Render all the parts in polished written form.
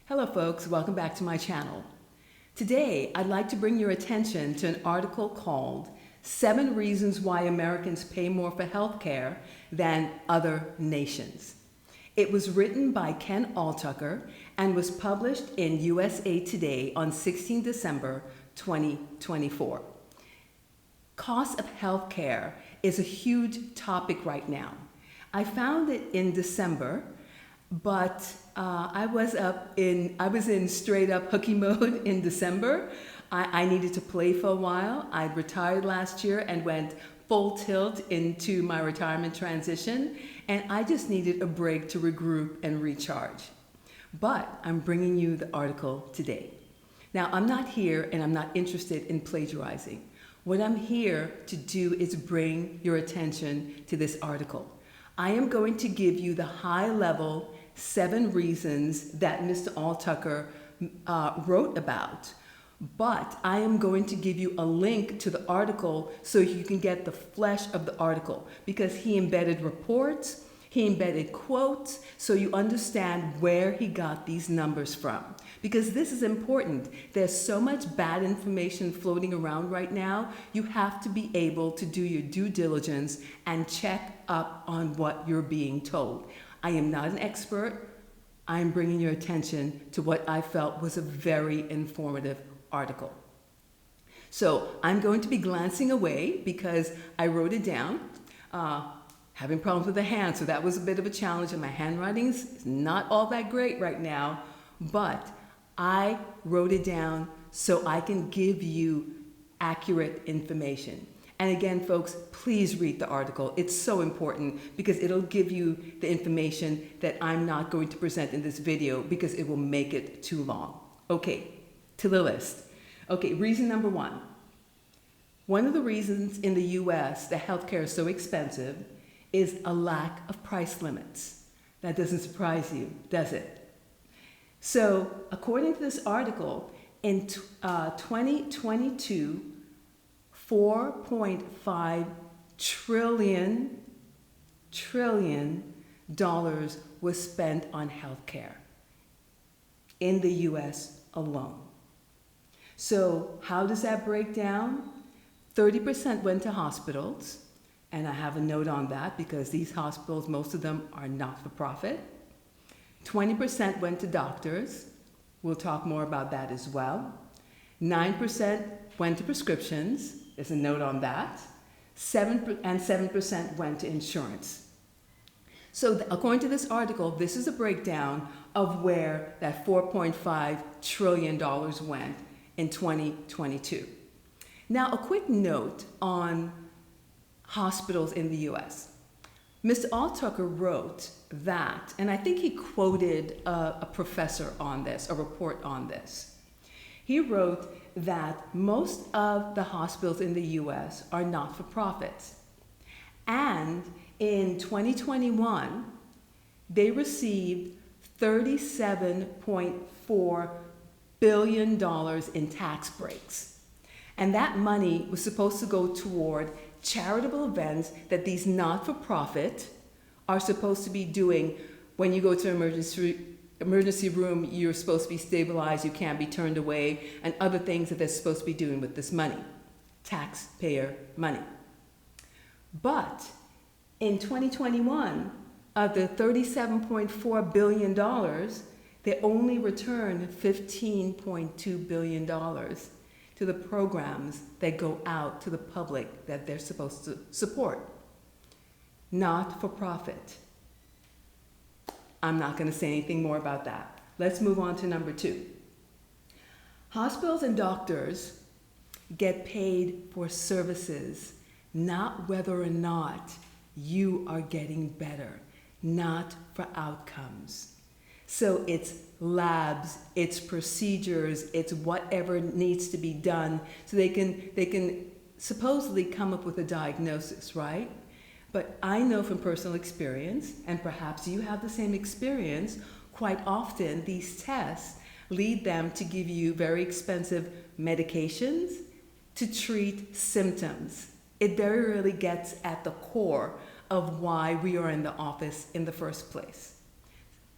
Hello folks, welcome back to my channel. Today, I'd like to bring your attention to an article called 7 Reasons Why Americans Pay More for Healthcare Than Other Nations. It was written by Ken Alltucker and was published in USA Today on 16 December 2024. Cost of healthcare is a huge topic right now. I found it in December, but I was in straight up hooky mode in December. I needed to play for a while. I retired last year and went full tilt into my retirement transition, and I just needed a break to regroup and recharge. But I'm bringing you the article today. Now, I'm not here and I'm not interested in plagiarizing. What I'm here to do is bring your attention to this article. I am going to give you the high-level 7 reasons that Mr. Alltucker wrote about, but I am going to give you a link to the article so you can get the flesh of the article, because he embedded reports, he embedded quotes, so you understand where he got these numbers from. Because this is important. There's so much bad information floating around right now. You have to be able to do your due diligence and check up on what you're being told. I am not an expert. I'm bringing your attention to what I felt was a very informative article. So I'm going to be glancing away because I wrote it down. Having problems with the hand, so that was a bit of a challenge, and my handwriting is not all that great right now, but I wrote it down so I can give you accurate information. And again, folks, please read the article. It's so important because it'll give you the information that I'm not going to present in this video because it will make it too long. Okay, to the list. Okay, reason number 1. One of the reasons in the US that healthcare is so expensive is a lack of price limits. That doesn't surprise you, does it? So, according to this article, in 2022, $4.5 trillion was spent on healthcare in the US alone. So, how does that break down? 30% went to hospitals. And I have a note on that because these hospitals, most of them are not-for-profit. 20% went to doctors. We'll talk more about that as well. 9% went to prescriptions. There's a note on that. 7% went to insurance. So according to this article, this is a breakdown of where that $4.5 trillion went in 2022. Now, a quick note on hospitals in the US. Mr. Alltucker wrote that, and I think he quoted a professor on this, a report on this. He wrote that most of the hospitals in the US are not-for-profits. And in 2021, they received $37.4 billion in tax breaks. And that money was supposed to go toward charitable events that these not-for-profit are supposed to be doing. When you go to emergency room, you're supposed to be stabilized, you can't be turned away, and other things that they're supposed to be doing with this money, taxpayer money. But in 2021, of the $37.4 billion, they only returned $15.2 billion to the programs that go out to the public that they're supposed to support. Not for profit. I'm not going to say anything more about that. Let's move on to number 2. Hospitals and doctors get paid for services, not whether or not you are getting better, not for outcomes. So it's labs, it's procedures, it's whatever needs to be done so they can supposedly come up with a diagnosis, right? But I know from personal experience, and perhaps you have the same experience, quite often these tests lead them to give you very expensive medications to treat symptoms. It very rarely gets at the core of why we are in the office in the first place.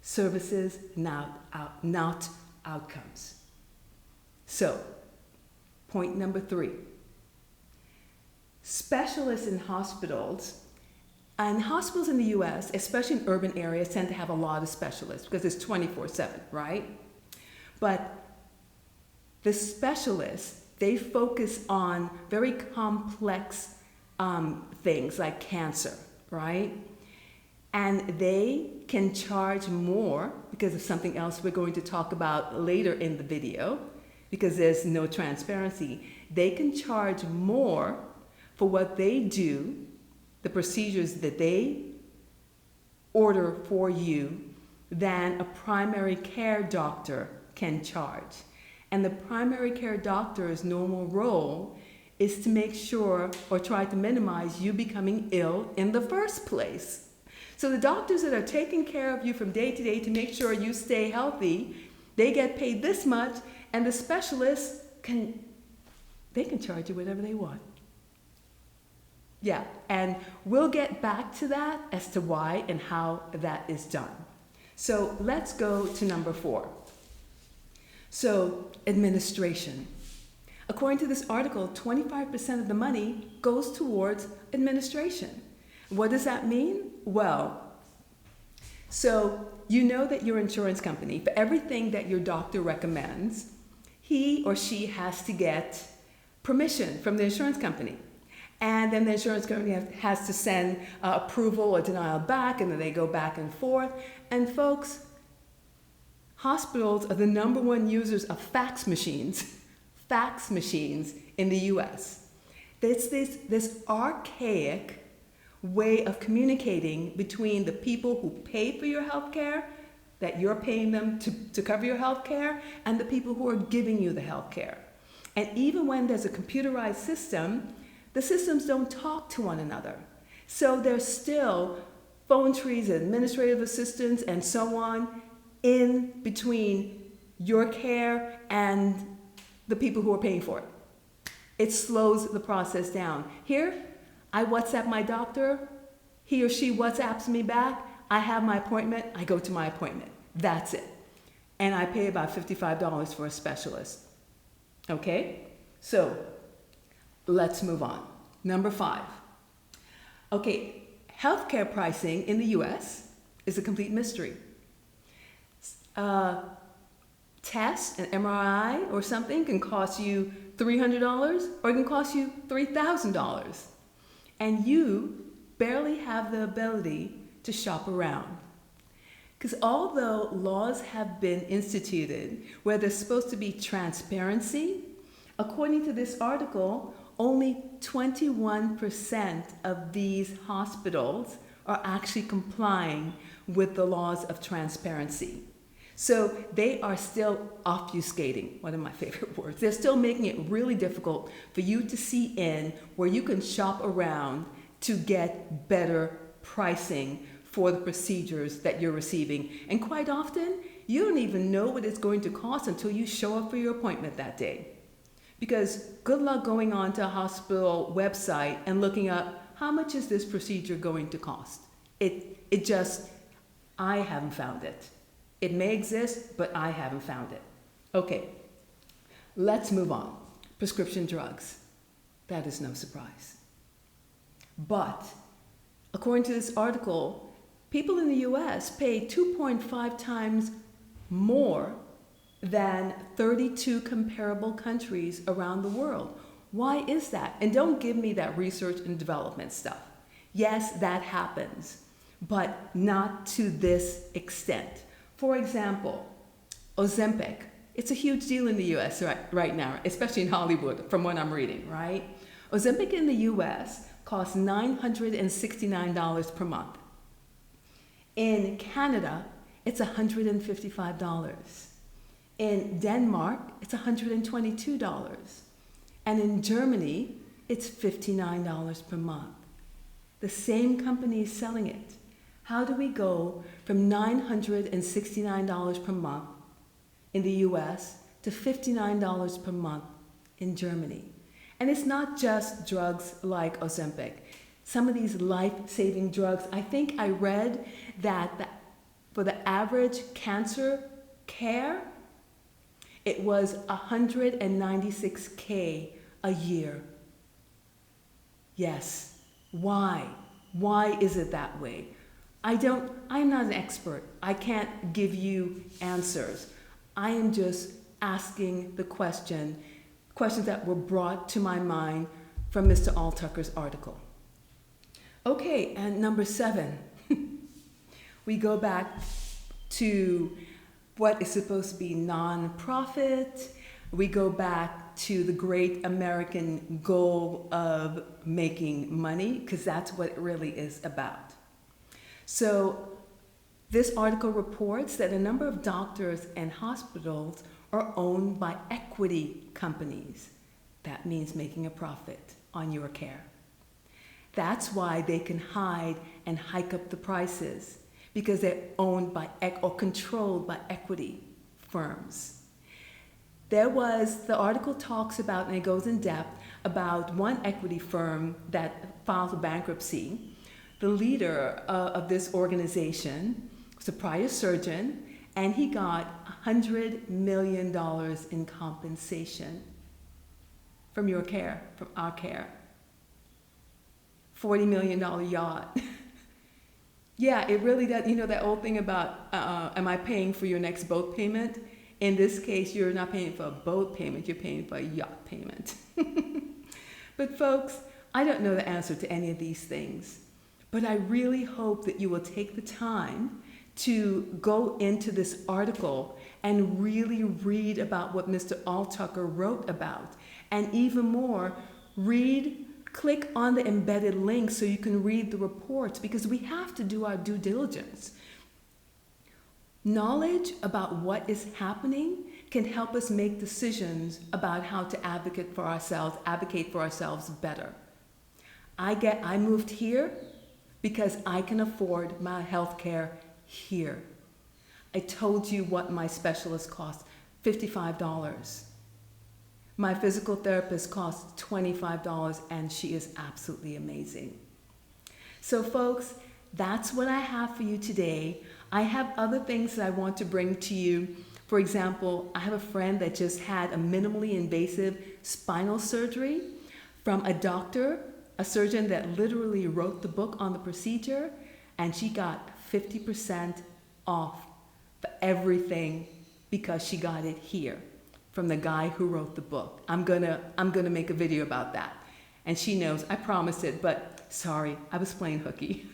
Services, not outcomes. So, point number 3. Specialists in hospitals, and hospitals in the US, especially in urban areas, tend to have a lot of specialists because it's 24/7, right? But the specialists, they focus on very complex things like cancer, right? And they can charge more because of something else we're going to talk about later in the video, because there's no transparency. They can charge more for what they do, the procedures that they order for you, than a primary care doctor can charge. And the primary care doctor's normal role is to make sure or try to minimize you becoming ill in the first place. So the doctors that are taking care of you from day to day to make sure you stay healthy, they get paid this much, and the specialists can charge you whatever they want. Yeah, and we'll get back to that as to why and how that is done. So let's go to number 4. So, administration. According to this article, 25% of the money goes towards administration. What does that mean? Well, so you know that your insurance company, for everything that your doctor recommends, he or she has to get permission from the insurance company. And then the insurance company has to send approval or denial back, and then they go back and forth. And folks, hospitals are the number one users of fax machines in the US. There's this archaic way of communicating between the people who pay for your health care, that you're paying them to cover your health care, and the people who are giving you the health care. And even when there's a computerized system, the systems don't talk to one another. So there's still phone trees, administrative assistants, and so on in between your care and the people who are paying for it. It slows the process down. Here, I WhatsApp my doctor, he or she WhatsApps me back, I have my appointment, I go to my appointment. That's it. And I pay about $55 for a specialist. Okay? So, let's move on. Number 5. Okay, healthcare pricing in the US is a complete mystery. Test, an MRI or something can cost you $300 or it can cost you $3,000. And you barely have the ability to shop around. Because although laws have been instituted where there's supposed to be transparency, according to this article, only 21% of these hospitals are actually complying with the laws of transparency. So they are still obfuscating, one of my favorite words. They're still making it really difficult for you to see in where you can shop around to get better pricing for the procedures that you're receiving. And quite often, you don't even know what it's going to cost until you show up for your appointment that day. Because good luck going on to a hospital website and looking up, how much is this procedure going to cost? I haven't found it. It may exist, but I haven't found it. Okay, let's move on. Prescription drugs. That is no surprise. But according to this article, people in the US pay 2.5 times more than 32 comparable countries around the world. Why is that? And don't give me that research and development stuff. Yes, that happens, but not to this extent. For example, Ozempic. It's a huge deal in the US right now, especially in Hollywood, from what I'm reading, right? Ozempic in the US costs $969 per month. In Canada, it's $155. In Denmark, it's $122. And in Germany, it's $59 per month. The same company is selling it. How do we go from $969 per month in the US to $59 per month in Germany? And it's not just drugs like Ozempic. Some of these life-saving drugs, I think I read that for the average cancer care, It was 196K a year. Yes. Why? Why is it that way? I'm not an expert. I can't give you answers. I am just asking the questions that were brought to my mind from Mr. Alltucker's article. Okay, and number 7, we go back to what is supposed to be nonprofit. We go back to the great American goal of making money, because that's what it really is about. So this article reports that a number of doctors and hospitals are owned by equity companies. That means making a profit on your care. That's why they can hide and hike up the prices, because they're owned by or controlled by equity firms. The article talks about, and it goes in depth, about one equity firm that filed for bankruptcy. The leader of this organization was a prior surgeon, and he got $100 million in compensation from your care, from our care. $40 million yacht. Yeah, it really does. You know that old thing about, am I paying for your next boat payment? In this case, you're not paying for a boat payment, you're paying for a yacht payment. But folks, I don't know the answer to any of these things, but I really hope that you will take the time to go into this article and really read about what Mr. Alltucker wrote about. And even more, click on the embedded link so you can read the reports, because we have to do our due diligence. Knowledge about what is happening can help us make decisions about how to advocate for ourselves better. I moved here because I can afford my health care here. I told you what my specialist costs, $55. My physical therapist costs $25, and she is absolutely amazing. So folks, that's what I have for you today. I have other things that I want to bring to you. For example, I have a friend that just had a minimally invasive spinal surgery from a doctor, a surgeon that literally wrote the book on the procedure, and she got 50% off for everything because she got it here from the guy who wrote the book. I'm gonna make a video about that. And she knows, I promised it, but sorry, I was playing hooky.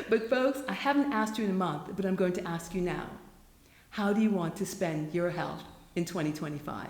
But folks, I haven't asked you in a month, but I'm going to ask you now. How do you want to spend your health in 2025?